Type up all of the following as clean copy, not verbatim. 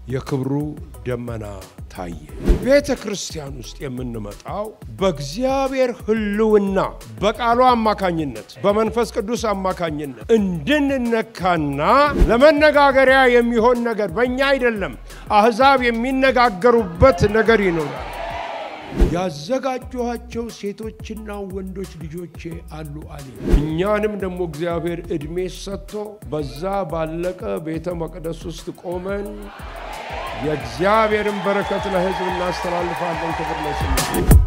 የክብሩ ደመና ታየ ቤተ ክርስቲያን ውስጥ የምንመጣው በእግዚአብሔር ህልውና በቃሉ አማካኝነት በመንፈስ ቅዱስ አማካኝነት እንድንነካና ለመነጋገሪያ የሚሆን ነገር በእኛ አይደለም አህዛብ የሚነጋገሩበት ነገር ይኖራል ያዘጋጇቸው ሴቶችና ወንዶች ልጆቼ አሉ አለ እኛንም ደግሞ እግዚአብሔር እድሜ ሰጥቶ በዛ ባለቀ ቤተ መቅደስ ውስጥ ቆመን የእግዚአብሔርን በረከት ለሕዝብ እናስተላልፋለን ክብር ለስሙ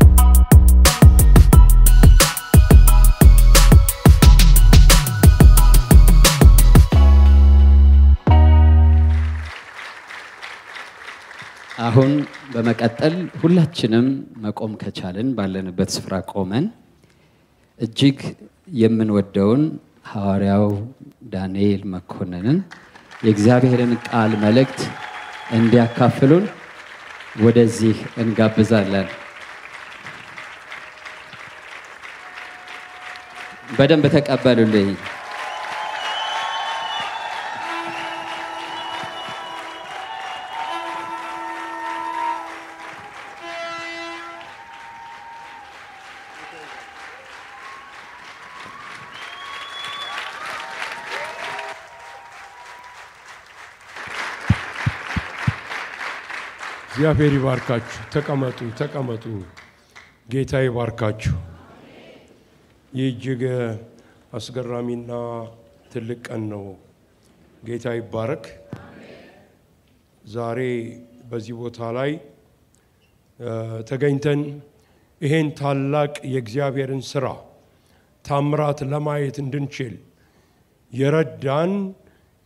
አሁን በመቀጠል ሁላችንም መቆም ከቻለን ባለንበት ስፍራ ቆመን እጅግ የምንወደውን ሐዋርያው ዳንኤል መኮንንን የእግዚአብሔርን ቃል መልእክት እንዲያካፍሉን ወደዚህ እንጋብዛለን በደንብ ተቀበሉልኝ እግዚአብሔር ይባርካችሁ ተቀመጡ ጌታ ይባርካችሁ ይጅግ አስገራሚና ትልቅ ቀን ነው ጌታ ይባረክ ዛሬ በዚህ ቦታ ላይ ተገኝተን ይሄን ታላቅ የእግዚአብሔርን ሥራ ታምራት ለማየት እንድንችል የረዳን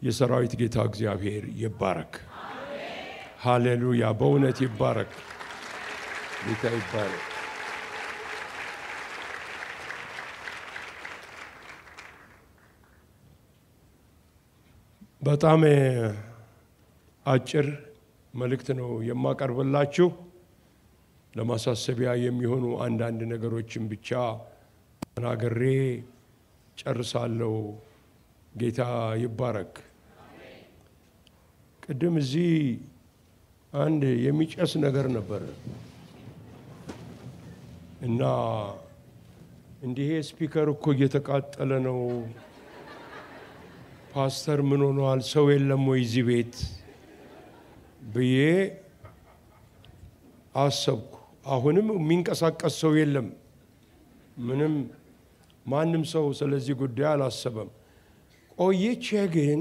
የሰራዊት ጌታ እግዚአብሔር ይባረክ ሃሌሉያ በእውነት ይባረክ ጌታ ይባረክ በጣም አጭር መልእክት ነው የማቀርብላችሁ ለማሳሰቢያ የሚሆኑ አንዳንድ ነገሮችን ብቻ ተናግሬ ጨርሳለሁ ጌታ ይባረክ ቅድም እዚህ አንድ የሚጨስ ነገር ነበር እና እንዲህ ስፒከር እኮ እየተቃጠለ ነው ፓስተር ምን ሆኗል ሰው የለም ወይ እዚህ ቤት ብዬ አሰብኩ አሁንም የሚንቀሳቀስ ሰው የለም ማንም ሰው ስለዚህ ጉዳይ አላሰበም ቆይቼ ግን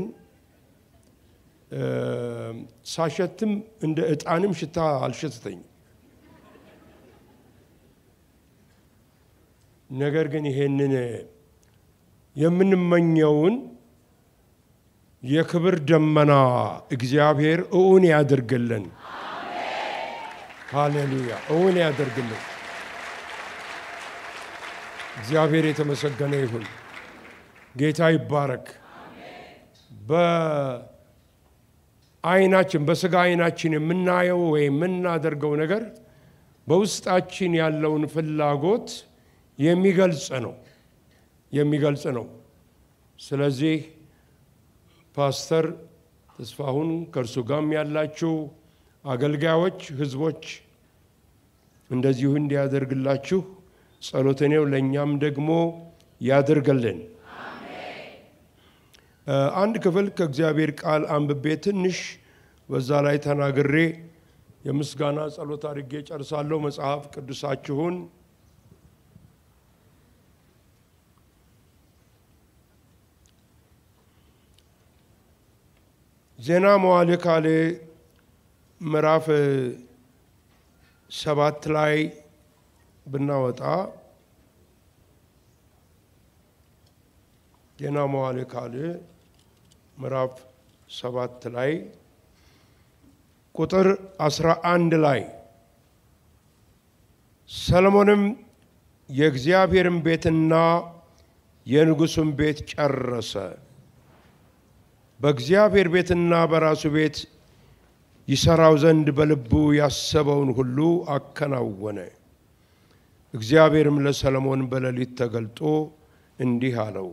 ሳሸትም እንደ እጣንም ሽታ አልሸተተኝ ነገር ግን ይሄንን የምንመኘውን የክብር ደመና እግዚአብሔር እውን ያድርግልን አሜን ሃሌሉያ እውን ያድርግልን እግዚአብሔር የተመሰገነ ይሁን ጌታ ይባረክ አይናችን በስጋ አይናችን የምናየው ወይ የምናደርገው ነገር በውስጣችን ያለውን ፍላጎት የሚገልጽ ነው ስለዚህ ፓስተር ተስፋሁን ከርሱ ጋርም ያላችሁ አገልጋዮች ህዝቦች እንደዚሁ እንዲያደርግላችሁ ጸሎተኔው ለኛም ደግሞ ያደርገልን አንድ ክፍል ከእግዚአብሔር ቃል አንብቤ ትንሽ በዛ ላይ ተናግሬ የምስጋና ጸሎት አድርጌ ጨርሳለሁ መጽሐፍ ቅዱሳችሁን ዜና መዋዕል ካልዕ ምዕራፍ 7 ላይ ብናወጣ ዜና መዋዕል ካልዕ ምዕራፍ 7 ላይ ቁጥር 11 ላይ ሰሎሞንም የእግዚአብሔርን ቤትና የንጉሡን ቤት ጨረሰ በእግዚአብሔር ቤትና በራሱ ቤት ይሰራው ዘንድ በልቡ ያሰበውን ሁሉ አከናወነ እግዚአብሔርም ለሰሎሞን በሌሊት ተገልጦ እንዲህ አለው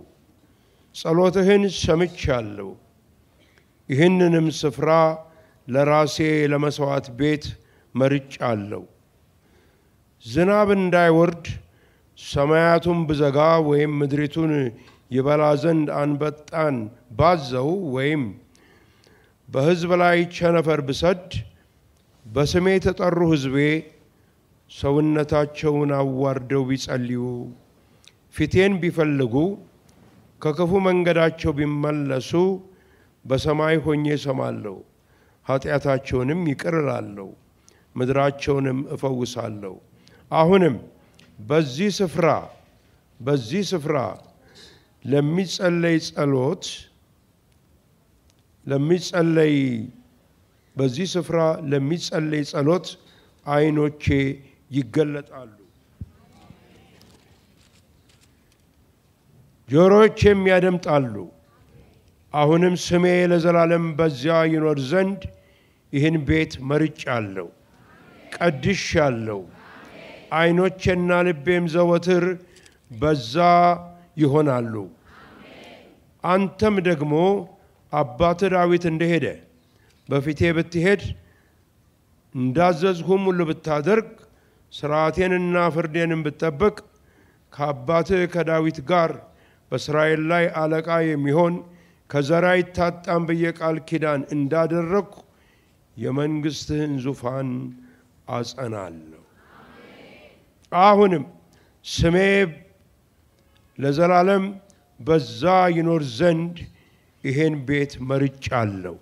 ጸሎትህን ሰምቻለሁ ይህንንም ስፍራ ለራሴ ለመስዋዕት ቤት መርጫለሁ። ዝናብ እንዳይወርድ ሰማያቱን ብዘጋ ወይም ምድሪቱን ይበላ ዘንድ አንበጣን ባዘው ወይም በሕዝብ ላይ ቸነፈር ብሰድ በስሜ የተጠሩ ሕዝቤ ሰውነታቸውን አዋርደው ቢጸልዩ ፊቴን ቢፈልጉ ከክፉ መንገዳቸው ቢመለሱ በሰማይ ሆኜ እሰማለሁ፣ ኃጢአታቸውንም ይቅር እላለሁ፣ ምድራቸውንም እፈውሳለሁ። አሁንም በዚህ ስፍራ ለሚጸለይ ጸሎት ዓይኖቼ ይገለጣሉ፣ ጆሮቼም ያደምጣሉ። አሁንም ስሜ ለዘላለም በዚያ ይኖር ዘንድ ይህን ቤት መርጫለሁ፣ ቀድሻለሁ። ዓይኖቼና ልቤም ዘወትር በዛ ይሆናሉ። አንተም ደግሞ አባትህ ዳዊት እንደሄደ በፊቴ ብትሄድ እንዳዘዝሁም ሁሉ ብታደርግ ሥርዓቴንና ፍርዴንም ብትጠብቅ ከአባትህ ከዳዊት ጋር በእስራኤል ላይ አለቃ የሚሆን ከዘራ አይታጣም ብዬ ቃል ኪዳን እንዳደረግሁ የመንግሥትህን ዙፋን አጸናለሁ። አሁንም ስሜ ለዘላለም በዛ ይኖር ዘንድ ይሄን ቤት መርጫለሁ፣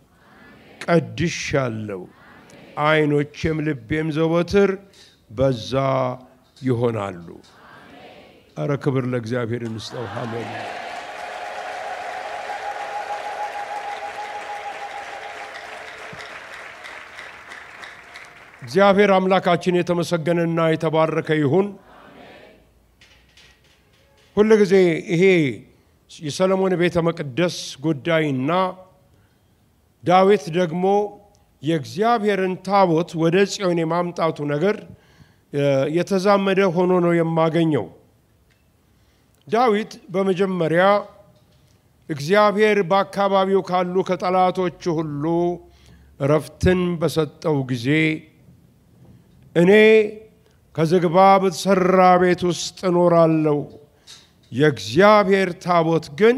ቀድሻለሁ። ዓይኖቼም ልቤም ዘወትር በዛ ይሆናሉ። አረ ክብር ለእግዚአብሔር እንስጠው። ሃሌሉያ። እግዚአብሔር አምላካችን የተመሰገነና የተባረከ ይሁን። ሁሉ ጊዜ ይሄ የሰሎሞን ቤተ መቅደስ ጉዳይና ዳዊት ደግሞ የእግዚአብሔርን ታቦት ወደ ጽዮን የማምጣቱ ነገር የተዛመደ ሆኖ ነው የማገኘው። ዳዊት በመጀመሪያ እግዚአብሔር በአካባቢው ካሉ ከጠላቶቹ ሁሉ እረፍትን በሰጠው ጊዜ እኔ ከዝግባ በተሰራ ቤት ውስጥ እኖራለሁ፣ የእግዚአብሔር ታቦት ግን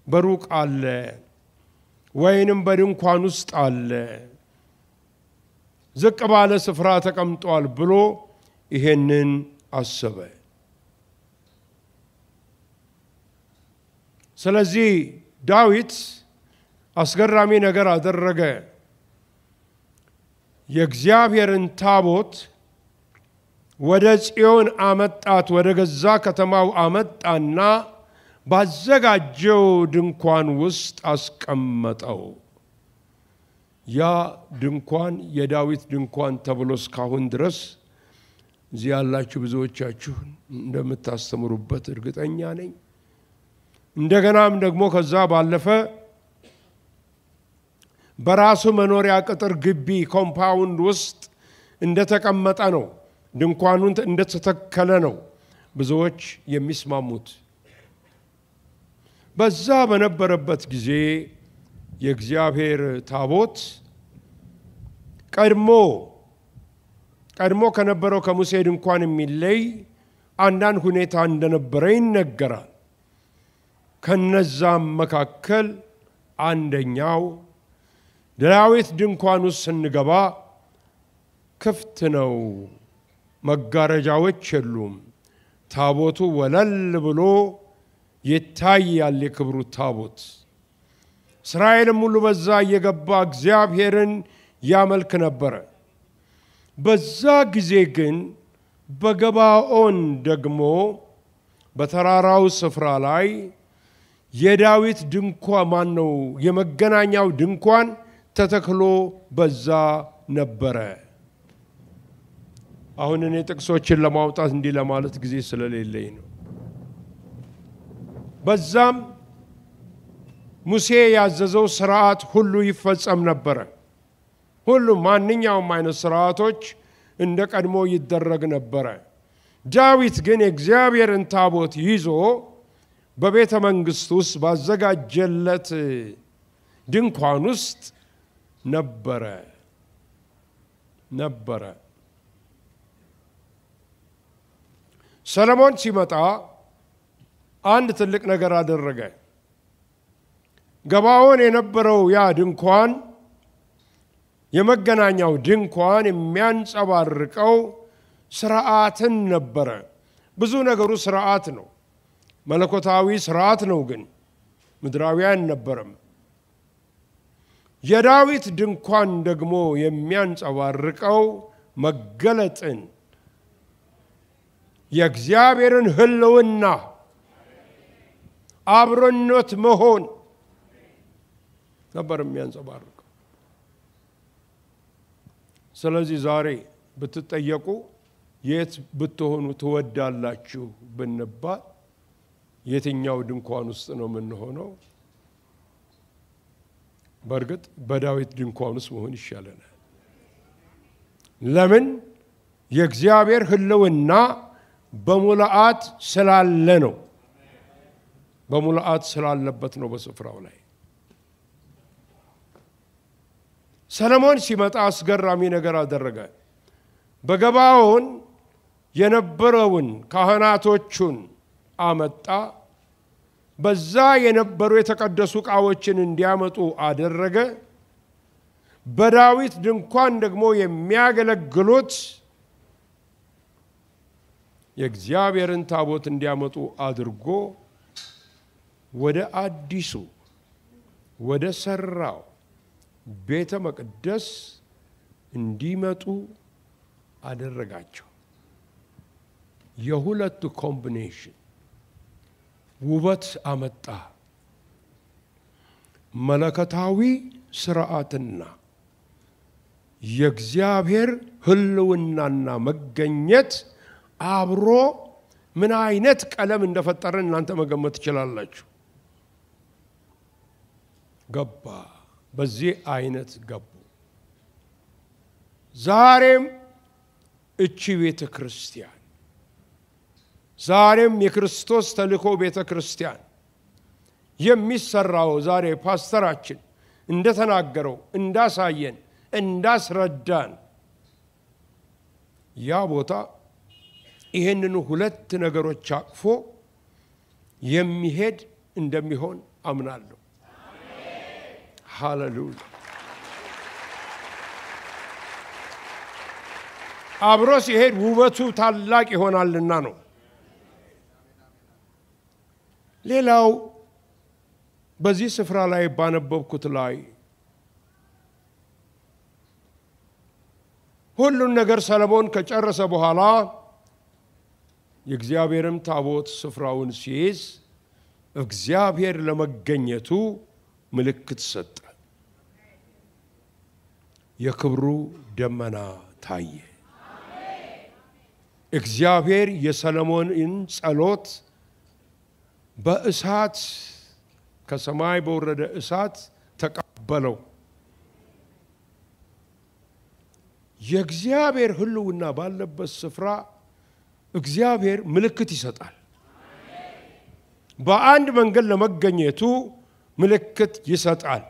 በሩቅ አለ ወይንም በድንኳን ውስጥ አለ፣ ዝቅ ባለ ስፍራ ተቀምጧል ብሎ ይሄንን አሰበ። ስለዚህ ዳዊት አስገራሚ ነገር አደረገ። የእግዚአብሔርን ታቦት ወደ ጽዮን አመጣት፣ ወደ ገዛ ከተማው አመጣና ባዘጋጀው ድንኳን ውስጥ አስቀመጠው። ያ ድንኳን የዳዊት ድንኳን ተብሎ እስካሁን ድረስ እዚህ ያላችሁ ብዙዎቻችሁ እንደምታስተምሩበት እርግጠኛ ነኝ። እንደገናም ደግሞ ከዛ ባለፈ በራሱ መኖሪያ ቅጥር ግቢ ኮምፓውንድ ውስጥ እንደተቀመጠ ነው፣ ድንኳኑን እንደተተከለ ነው ብዙዎች የሚስማሙት። በዛ በነበረበት ጊዜ የእግዚአብሔር ታቦት ቀድሞ ከነበረው ከሙሴ ድንኳን የሚለይ አንዳንድ ሁኔታ እንደነበረ ይነገራል። ከነዛም መካከል አንደኛው ዳዊት ድንኳን ውስጥ ስንገባ ክፍት ነው፣ መጋረጃዎች የሉም። ታቦቱ ወለል ብሎ ይታያል፣ የክብሩ ታቦት። እስራኤልም ሁሉ በዛ እየገባ እግዚአብሔርን ያመልክ ነበረ። በዛ ጊዜ ግን በገባኦን ደግሞ በተራራው ስፍራ ላይ የዳዊት ድንኳን የመገናኛው ድንኳን ተተክሎ በዛ ነበረ። አሁን እኔ ጥቅሶችን ለማውጣት እንዲህ ለማለት ጊዜ ስለሌለኝ ነው። በዛም ሙሴ ያዘዘው ሥርዓት ሁሉ ይፈጸም ነበረ። ሁሉ ማንኛውም አይነት ሥርዓቶች እንደ ቀድሞ ይደረግ ነበረ። ዳዊት ግን የእግዚአብሔርን ታቦት ይዞ በቤተ መንግሥት ውስጥ ባዘጋጀለት ድንኳን ውስጥ ነበረ። ሰለሞን ሲመጣ አንድ ትልቅ ነገር አደረገ። ገባዖን የነበረው ያ ድንኳን የመገናኛው ድንኳን የሚያንጸባርቀው ሥርዓትን ነበረ። ብዙ ነገሩ ሥርዓት ነው፣ መለኮታዊ ሥርዓት ነው፣ ግን ምድራዊ አልነበረም። የዳዊት ድንኳን ደግሞ የሚያንጸባርቀው መገለጥን፣ የእግዚአብሔርን ሕልውና፣ አብሮነት መሆን ነበር የሚያንጸባርቀው። ስለዚህ ዛሬ ብትጠየቁ የት ብትሆኑ ትወዳላችሁ ብንባል የትኛው ድንኳን ውስጥ ነው የምንሆነው? በእርግጥ በዳዊት ድንኳን ውስጥ መሆን ይሻለናል። ለምን? የእግዚአብሔር ሕልውና በሙላአት ስላለ ነው። በሙላአት ስላለበት ነው በስፍራው ላይ። ሰለሞን ሲመጣ አስገራሚ ነገር አደረገ። በገባዖን የነበረውን ካህናቶቹን አመጣ። በዛ የነበሩ የተቀደሱ ዕቃዎችን እንዲያመጡ አደረገ። በዳዊት ድንኳን ደግሞ የሚያገለግሉት የእግዚአብሔርን ታቦት እንዲያመጡ አድርጎ ወደ አዲሱ ወደ ሰራው ቤተ መቅደስ እንዲመጡ አደረጋቸው። የሁለቱ ኮምቢኔሽን ውበት አመጣ። መለኮታዊ ሥርዓትና የእግዚአብሔር ሕልውናና መገኘት አብሮ ምን አይነት ቀለም እንደፈጠረ እናንተ መገመት ትችላላችሁ። ገባ። በዚህ አይነት ገቡ። ዛሬም እቺ ቤተ ክርስቲያን፣ ዛሬም የክርስቶስ ተልእኮ ቤተ ክርስቲያን የሚሰራው ዛሬ ፓስተራችን እንደተናገረው እንዳሳየን እንዳስረዳን ያ ቦታ ይሄንን ሁለት ነገሮች አቅፎ የሚሄድ እንደሚሆን አምናለሁ። ሃሌሉያ። አብሮ ሲሄድ ውበቱ ታላቅ ይሆናልና ነው። ሌላው በዚህ ስፍራ ላይ ባነበብኩት ላይ ሁሉን ነገር ሰለሞን ከጨረሰ በኋላ የእግዚአብሔርም ታቦት ስፍራውን ሲይዝ እግዚአብሔር ለመገኘቱ ምልክት ሰጠ። የክብሩ ደመና ታየ። እግዚአብሔር የሰለሞንን ጸሎት በእሳት ከሰማይ በወረደ እሳት ተቀበለው። የእግዚአብሔር ሕልውና ባለበት ስፍራ እግዚአብሔር ምልክት ይሰጣል። በአንድ መንገድ ለመገኘቱ ምልክት ይሰጣል።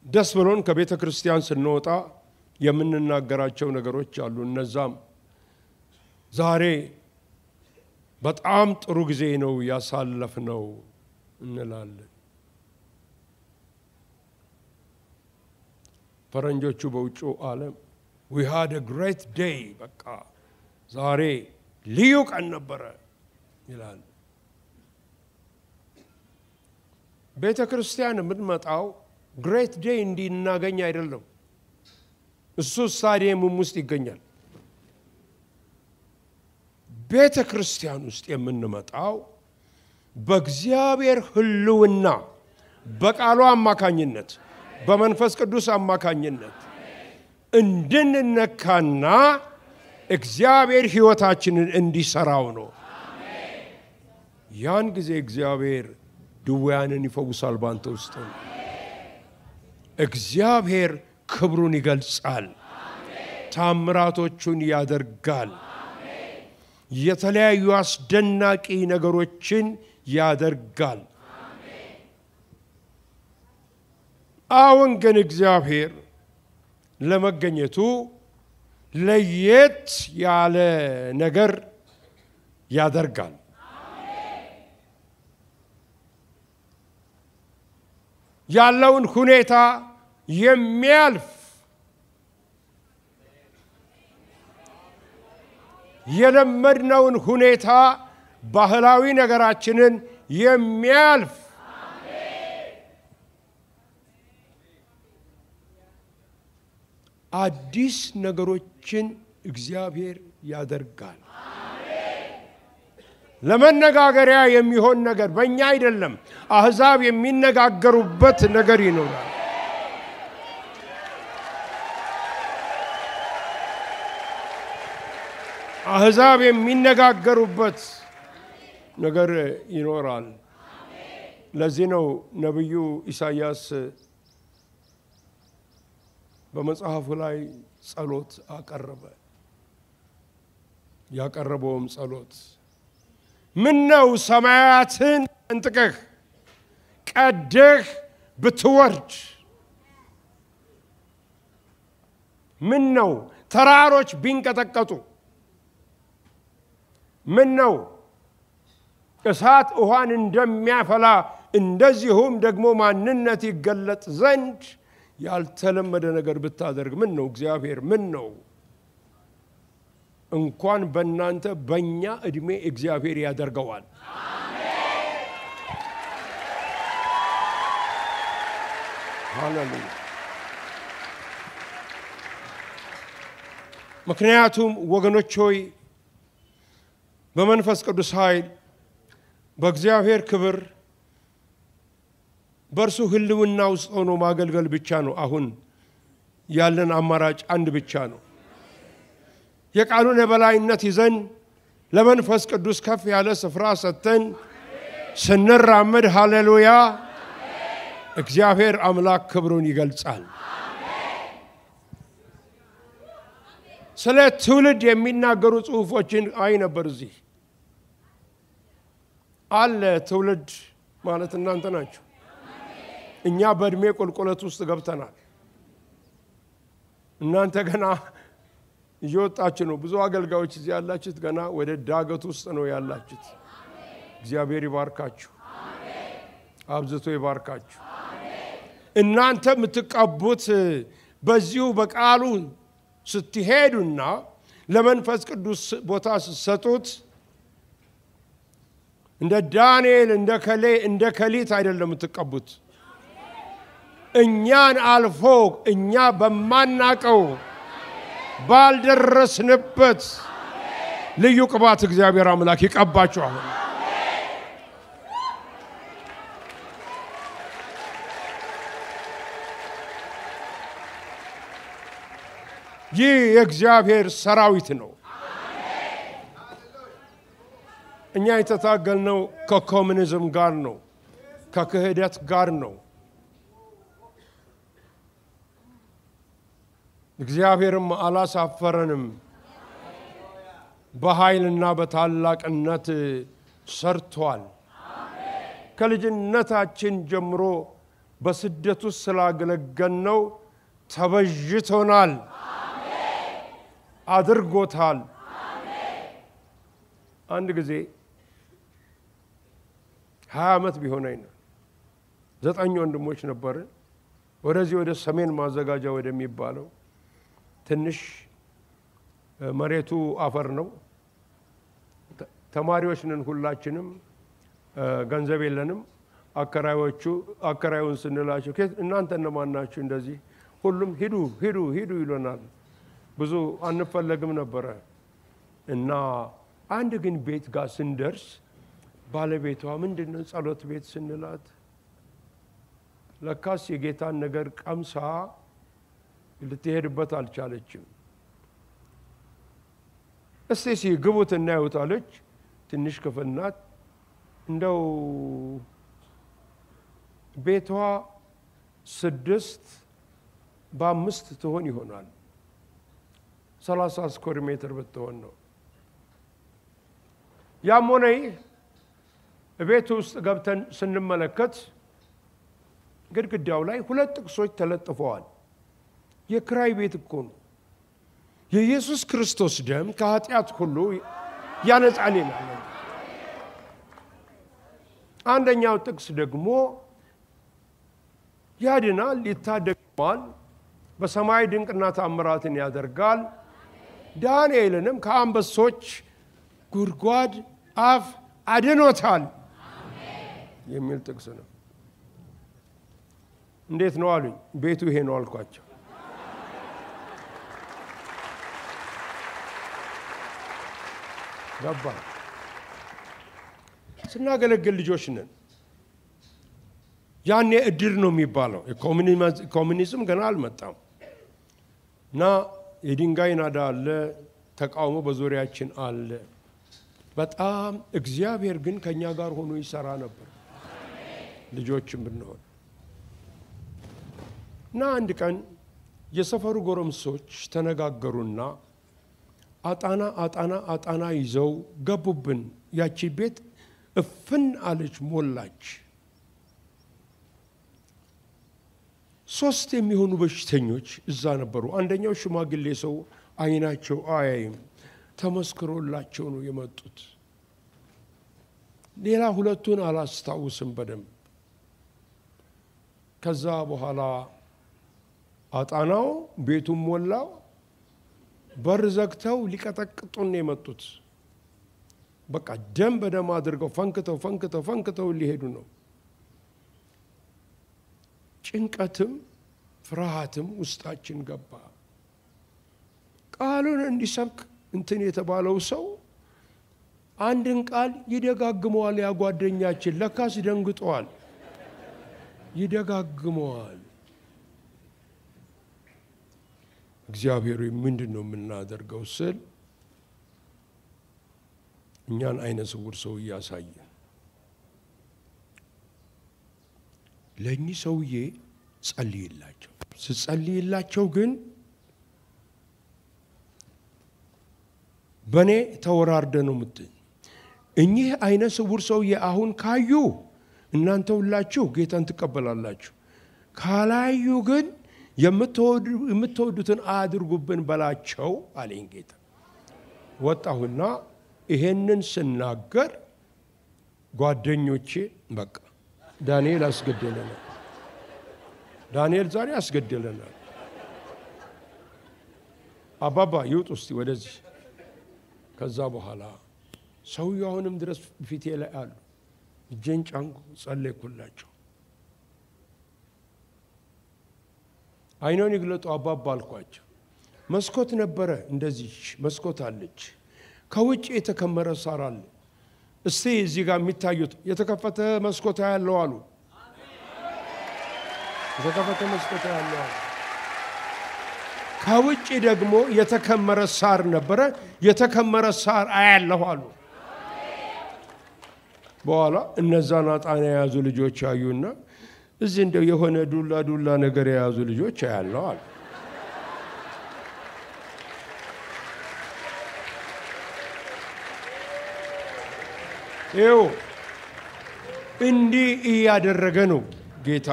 ደስ ብሎን ከቤተ ክርስቲያን ስንወጣ የምንናገራቸው ነገሮች አሉ። እነዛም ዛሬ በጣም ጥሩ ጊዜ ነው ያሳለፍነው እንላለን። ፈረንጆቹ በውጭ ዓለም we had a great day በቃ ዛሬ ልዩ ቀን ነበረ ይላል። ቤተ ክርስቲያን የምትመጣው ግሬት ዴይ እንዲናገኝ አይደለም። እሱ ስታዲየም ውስጥ ይገኛል። ቤተ ክርስቲያን ውስጥ የምንመጣው በእግዚአብሔር ሕልውና በቃሉ አማካኝነት በመንፈስ ቅዱስ አማካኝነት እንድንነካና እግዚአብሔር ሕይወታችንን እንዲሰራው ነው። ያን ጊዜ እግዚአብሔር ድውያንን ይፈውሳል። ባንተ ውስጥ እግዚአብሔር ክብሩን ይገልጻል። ታምራቶቹን ያደርጋል። የተለያዩ አስደናቂ ነገሮችን ያደርጋል። አሁን ግን እግዚአብሔር ለመገኘቱ ለየት ያለ ነገር ያደርጋል። ያለውን ሁኔታ የሚያልፍ የለመድነውን ሁኔታ ባህላዊ ነገራችንን የሚያልፍ አዲስ ነገሮችን እግዚአብሔር ያደርጋል። ለመነጋገሪያ የሚሆን ነገር በእኛ አይደለም፣ አሕዛብ የሚነጋገሩበት ነገር ይኖራል። አሕዛብ የሚነጋገሩበት ነገር ይኖራል። ለዚህ ነው ነብዩ ኢሳይያስ በመጽሐፉ ላይ ጸሎት አቀረበ። ያቀረበውም ጸሎት ምን ነው ሰማያትን እንጥቀህ ቀደህ ብትወርድ፣ ምን ነው ተራሮች ቢንቀጠቀጡ፣ ምን ነው እሳት ውሃን እንደሚያፈላ እንደዚሁም ደግሞ ማንነት ይገለጥ ዘንድ ያልተለመደ ነገር ብታደርግ፣ ምን ነው እግዚአብሔር ምን ነው እንኳን በእናንተ በእኛ እድሜ እግዚአብሔር ያደርገዋል። ሃሌሉያ። ምክንያቱም ወገኖች ሆይ በመንፈስ ቅዱስ ኃይል በእግዚአብሔር ክብር በእርሱ ህልውና ውስጥ ሆኖ ማገልገል ብቻ ነው አሁን ያለን አማራጭ፣ አንድ ብቻ ነው። የቃሉን የበላይነት ይዘን ለመንፈስ ቅዱስ ከፍ ያለ ስፍራ ሰጥተን ስንራመድ ሃሌሉያ እግዚአብሔር አምላክ ክብሩን ይገልጻል። ስለ ትውልድ የሚናገሩ ጽሑፎችን አይ ነበር። እዚህ አለ ትውልድ ማለት እናንተ ናችሁ። እኛ በእድሜ ቁልቁለት ውስጥ ገብተናል። እናንተ ገና እየወጣችሁ ነው። ብዙ አገልጋዮች እዚህ ያላችሁት ገና ወደ ዳገት ውስጥ ነው ያላችሁት። እግዚአብሔር ይባርካችሁ፣ አብዝቶ ይባርካችሁ። እናንተ የምትቀቡት በዚሁ በቃሉ ስትሄዱና ለመንፈስ ቅዱስ ቦታ ስትሰጡት እንደ ዳንኤል እንደ ከሊት አይደለም የምትቀቡት። እኛን አልፎ እኛ በማናቀው ባልደረስንበት ልዩ ቅባት እግዚአብሔር አምላክ ይቀባችኋል። ይህ የእግዚአብሔር ሰራዊት ነው። እኛ የተታገልነው ከኮሙኒዝም ጋር ነው፣ ከክህደት ጋር ነው። እግዚአብሔርም አላሳፈረንም። በኃይልና በታላቅነት ሰርቷል። ከልጅነታችን ጀምሮ በስደቱ ስላገለገልነው ተበጅቶናል፣ አድርጎታል። አንድ ጊዜ 20 ዓመት ቢሆነኝ ነው 9 ወንድሞች ነበርን። ወደዚህ ወደ ሰሜን ማዘጋጃ ወደሚባለው ትንሽ መሬቱ አፈር ነው። ተማሪዎች ነን ሁላችንም፣ ገንዘብ የለንም። አከራዩን ስንላቸው እናንተ እነማን ናችሁ? እንደዚህ ሁሉም ሂዱ ሂዱ ሂዱ ይሉናል። ብዙ አንፈለግም ነበረ እና አንድ ግን ቤት ጋር ስንደርስ ባለቤቷ ምንድነው ጸሎት ቤት ስንላት ለካስ የጌታን ነገር ቀምሳ ልትሄድበት አልቻለችም። እስቲ ግቡት እናዩት አለች። ትንሽ ክፍል ናት። እንደው ቤቷ 6 በ5 ትሆን ይሆናል። 30 ስኩዌር ሜትር ብትሆን ነው። ያም ሆነ ይህ ቤት ውስጥ ገብተን ስንመለከት ግድግዳው ላይ ሁለት ጥቅሶች ተለጥፈዋል። የክራይ ቤት እኮ ነው። የኢየሱስ ክርስቶስ ደም ከኃጢአት ሁሉ ያነጻል ይላል። አንደኛው ጥቅስ ደግሞ ያድናል፣ ይታደጋል፣ በሰማይ ድንቅና ተአምራትን ያደርጋል፣ ዳንኤልንም ከአንበሶች ጉድጓድ አፍ አድኖታል የሚል ጥቅስ ነው። እንዴት ነው አሉኝ። ቤቱ ይሄ ነው አልኳቸው። ገባ። ስናገለግል ልጆች ነን። ያኔ እድር ነው የሚባለው። ኮሙኒዝም ገና አልመጣም እና የድንጋይ ናዳ አለ፣ ተቃውሞ በዙሪያችን አለ። በጣም እግዚአብሔር ግን ከኛ ጋር ሆኖ ይሰራ ነበር ልጆችም ብንሆን እና አንድ ቀን የሰፈሩ ጎረምሶች ተነጋገሩና አጣና ይዘው ገቡብን። ያቺ ቤት እፍን አለች፣ ሞላች። 3 የሚሆኑ በሽተኞች እዛ ነበሩ። አንደኛው ሽማግሌ ሰው አይናቸው አያይም፣ ተመስክሮላቸው ነው የመጡት። ሌላ 2ቱን አላስታውስም በደንብ። ከዛ በኋላ አጣናው ቤቱን ሞላው። በር ዘግተው ሊቀጠቅጡን የመጡት። በቃ ደም በደም አድርገው ፈንክተው ሊሄዱ ነው። ጭንቀትም ፍርሃትም ውስጣችን ገባ። ቃሉን እንዲሰብክ እንትን የተባለው ሰው አንድን ቃል ይደጋግመዋል። ያ ጓደኛችን ለካስ ደንግጧል። ይደጋግመዋል። እግዚአብሔር ምንድነው የምናደርገው ስል እኛን አይነ ስውር ሰው ያሳየ። ለእኚህ ሰውዬ ጸልይላቸው። ስጸልይላቸው ግን በኔ ተወራርደ ነው የምትኝ። እኚህ አይነ ስውር ሰውዬ አሁን ካዩ እናንተ ሁላችሁ ጌታን ትቀበላላችሁ፣ ካላዩ ግን የምትወዱትን አድርጉብን በላቸው አለኝ ጌታ። ወጣሁና ይሄንን ስናገር ጓደኞቼ በቃ ዳንኤል አስገደለናል፣ ዳንኤል ዛሬ አስገደለናል፣ አባባ ይውጡ እስቲ ወደዚህ። ከዛ በኋላ ሰውየው አሁንም ድረስ ፊቴ ላይ አሉ። እጄን ጫንኩ፣ ጸለይኩላቸው። አይኖን ይግለጡ አባባ አልኳቸው። መስኮት ነበረ፣ እንደዚህ መስኮት አለች፣ ከውጭ የተከመረ ሳር አለ። እስቲ እዚህ ጋር የሚታዩት የተከፈተ መስኮት ያለው አሉ። የተከፈተ መስኮት ያለው አሉ። ከውጭ ደግሞ የተከመረ ሳር ነበረ፣ የተከመረ ሳር አያለሁ አሉ። በኋላ እነዛን አጣና የያዙ ልጆች አዩና እዚህ እንደው የሆነ ዱላ ነገር የያዙ ልጆች አያለሁ አሉ። ይኸው እንዲህ እያደረገ ነው ጌታ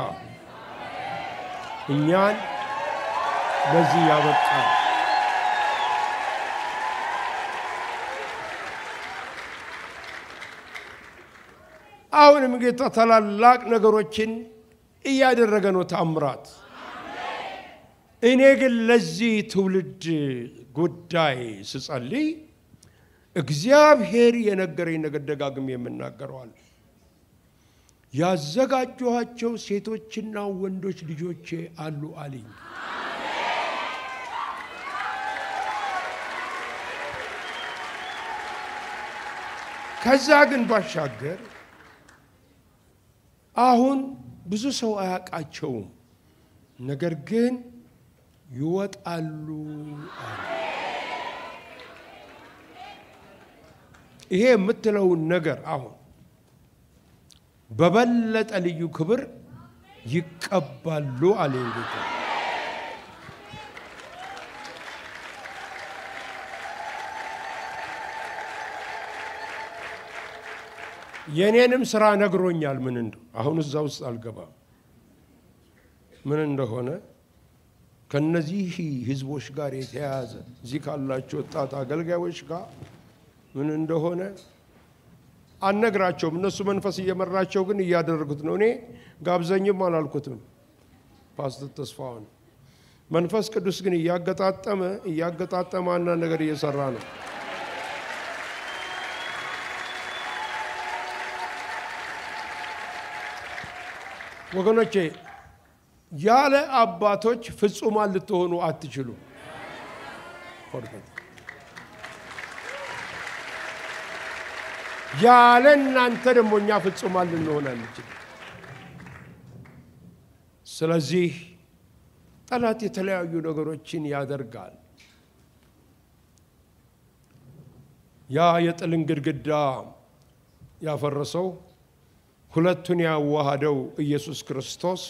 እኛን ለዚህ ያበቃ። አሁንም ጌታ ታላላቅ ነገሮችን እያደረገ ነው፣ ተአምራት። እኔ ግን ለዚህ ትውልድ ጉዳይ ስጸልይ እግዚአብሔር የነገረኝ ነገር ደጋግሜ የምናገረዋል። ያዘጋጀኋቸው ሴቶችና ወንዶች ልጆቼ አሉ አለኝ። ከዛ ግን ባሻገር አሁን ብዙ ሰው አያውቃቸውም፣ ነገር ግን ይወጣሉ አለ። ይሄ የምትለውን ነገር አሁን በበለጠ ልዩ ክብር ይቀባሉ አለኝ ጌታ። የኔንም ስራ ነግሮኛል ምን እንደው አሁን እዛው ውስጥ አልገባም ምን እንደሆነ ከነዚህ ህዝቦች ጋር የተያያዘ እዚህ ካላችሁ ወጣት አገልጋዮች ጋር ምን እንደሆነ አነግራቸውም እነሱ መንፈስ እየመራቸው ግን እያደረጉት ነው እኔ ጋብዘኝም አላልኩትም ፓስተር ተስፋውን መንፈስ ቅዱስ ግን እያገጣጠመ አንድ ነገር እየሰራ ነው ወገኖቼ ያለ አባቶች ፍጹማን ልትሆኑ አትችሉ ያለ እናንተ ደግሞ እኛ ፍጹማን ልንሆን አንችልም ስለዚህ ጠላት የተለያዩ ነገሮችን ያደርጋል ያ የጥልን ግድግዳ ያፈረሰው ሁለቱን ያዋሃደው ኢየሱስ ክርስቶስ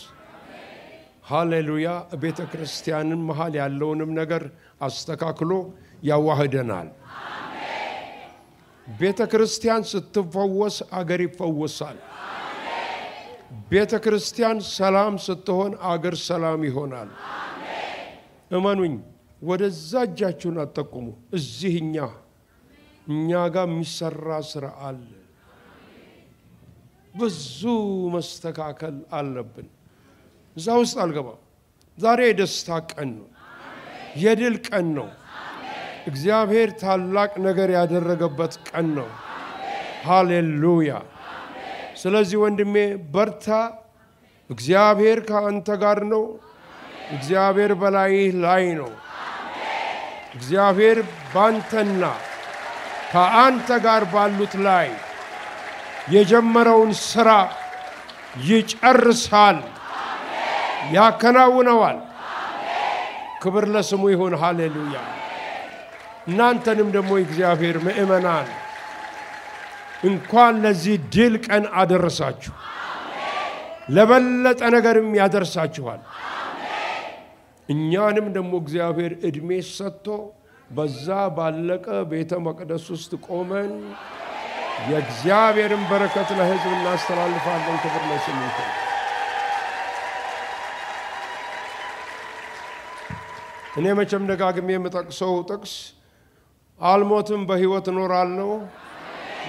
ሃሌሉያ ቤተክርስቲያንን መሃል ያለውንም ነገር አስተካክሎ ያዋህደናል አሜን ቤተክርስቲያን ስትፈወስ አገር ይፈወሳል አሜን ቤተክርስቲያን ሰላም ስትሆን አገር ሰላም ይሆናል አሜን እመኑኝ ወደዛ እጃችሁን አትጠቁሙ እዚህኛ እኛ ጋር የሚሰራ ስራ አለ ብዙ መስተካከል አለብን እዛ ውስጥ አልገባም ዛሬ የደስታ ቀን ነው የድል ቀን ነው እግዚአብሔር ታላቅ ነገር ያደረገበት ቀን ነው ሃሌሉያ ስለዚህ ወንድሜ በርታ እግዚአብሔር ካንተ ጋር ነው እግዚአብሔር በላይህ ላይ ነው እግዚአብሔር ባንተና ከአንተ ጋር ባሉት ላይ የጀመረውን ስራ ይጨርሳል ያከናውነዋል ክብር ለስሙ ይሁን ሃሌሉያ እናንተንም ደግሞ እግዚአብሔር ምእመናን እንኳን ለዚህ ድል ቀን አደረሳችሁ ለበለጠ ነገርም ያደርሳችኋል እኛንም ደግሞ እግዚአብሔር እድሜ ሰጥቶ በዛ ባለቀ ቤተ መቅደስ ውስጥ ቆመን የእግዚአብሔርን በረከት ለሕዝብ እናስተላልፋለን ክብር ለስሙ ይሁን እኔ መቼም ደጋግሜ የምጠቅሰው ጥቅስ አልሞትም በሕይወት እኖራለሁ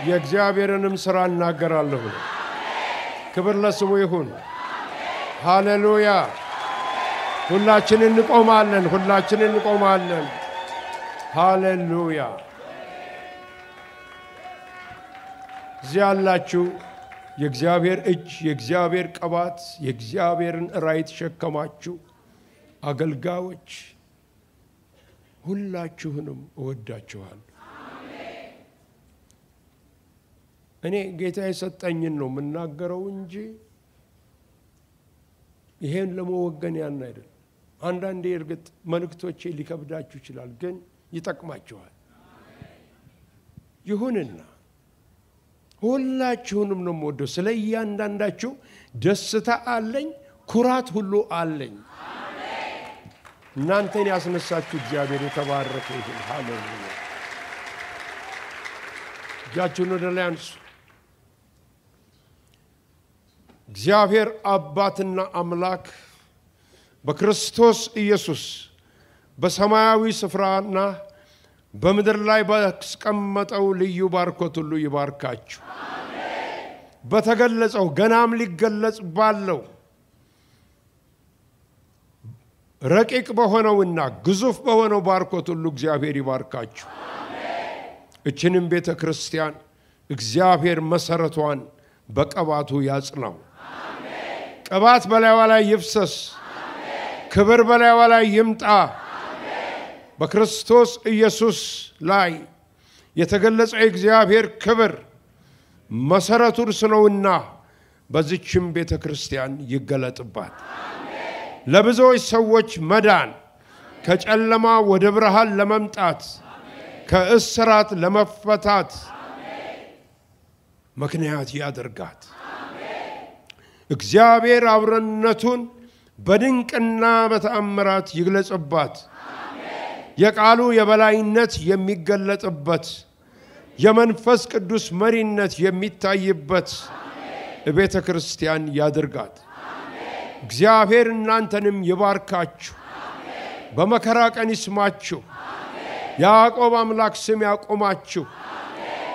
የእግዚአብሔርንም ሥራ እናገራለሁ ክብር ለስሙ ይሁን ሃሌሉያ ሁላችንን እንቆማለን ሃሌሉያ እዚህ ያላችሁ የእግዚአብሔር እጅ የእግዚአብሔር ቅባት የእግዚአብሔርን ራእይ ተሸከማችሁ አገልጋዮች ሁላችሁንም እወዳችኋለሁ እኔ ጌታ የሰጠኝን ነው መናገረው እንጂ ይሄን ለመወገን ያን አይደል አንዳንዴ እርግጥ መልእክቶቼ ሊከብዳችሁ ይችላል ግን ይጠቅማችኋል ይሁንና ሁላችሁንም ነው የምወደው ስለ እያንዳንዳችሁ ደስታ አለኝ ኩራት ሁሉ አለኝ እናንተን ያስነሳችሁ እግዚአብሔር የተባረከ ይሁን ሃሌሉያ እጃችሁን ወደ ላይ አንሱ እግዚአብሔር አባትና አምላክ በክርስቶስ ኢየሱስ በሰማያዊ ስፍራና በምድር ላይ ባስቀመጠው ልዩ ባርኮት ሁሉ ይባርካችሁ አሜን በተገለጸው ገናም ሊገለጽ ባለው ረቂቅ በሆነውና ግዙፍ በሆነው ባርኮት ሁሉ እግዚአብሔር ይባርካችሁ አሜን እችንም ቤተክርስቲያን እግዚአብሔር መሰረቷን በቅባቱ ያጽናው አሜን ቅባት በላይዋ ላይ ይፍሰስ አሜን ክብር በላይዋ ላይ ይምጣ በክርስቶስ ኢየሱስ ላይ የተገለጸው እግዚአብሔር ክብር መሰረቱ ስለውና በዚህችም ቤተክርስቲያን ይገለጥባት አሜን ለብዙዎች ሰዎች መዳን ከጨለማ ወደ ብርሃን ለመምጣት ከእስራት ለመፈታት ምክንያት ያደርጋት አሜን እግዚአብሔር አብረነቱን በድንቅና በተአምራት ይግለጽባት የቃሉ የበላይነት የሚገለጥበት የመንፈስ ቅዱስ መሪነት የሚታይበት ቤተ ክርስቲያን ያድርጋት። እግዚአብሔር እናንተንም ይባርካችሁ፣ በመከራ ቀን ይስማችሁ፣ ያዕቆብ አምላክ ስም ያቆማችሁ፣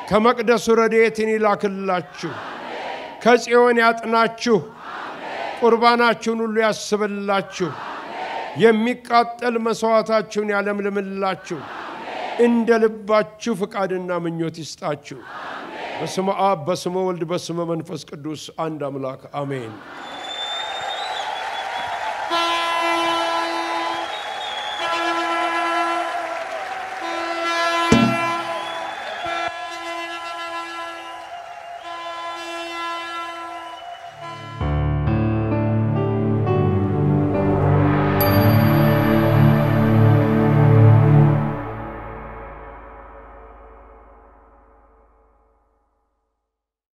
ከመቅደሱ ረድኤትን ይላክላችሁ፣ ከጽዮን ያጥናችሁ፣ ቁርባናችሁን ሁሉ ያስብላችሁ፣ የሚቃጠል መስዋዕታችሁን ያለምልምላችሁ፣ እንደ ልባችሁ ፍቃድና ምኞት ይስጣችሁ። በስመ አብ በስመ ወልድ በስመ መንፈስ ቅዱስ አንድ አምላክ አሜን።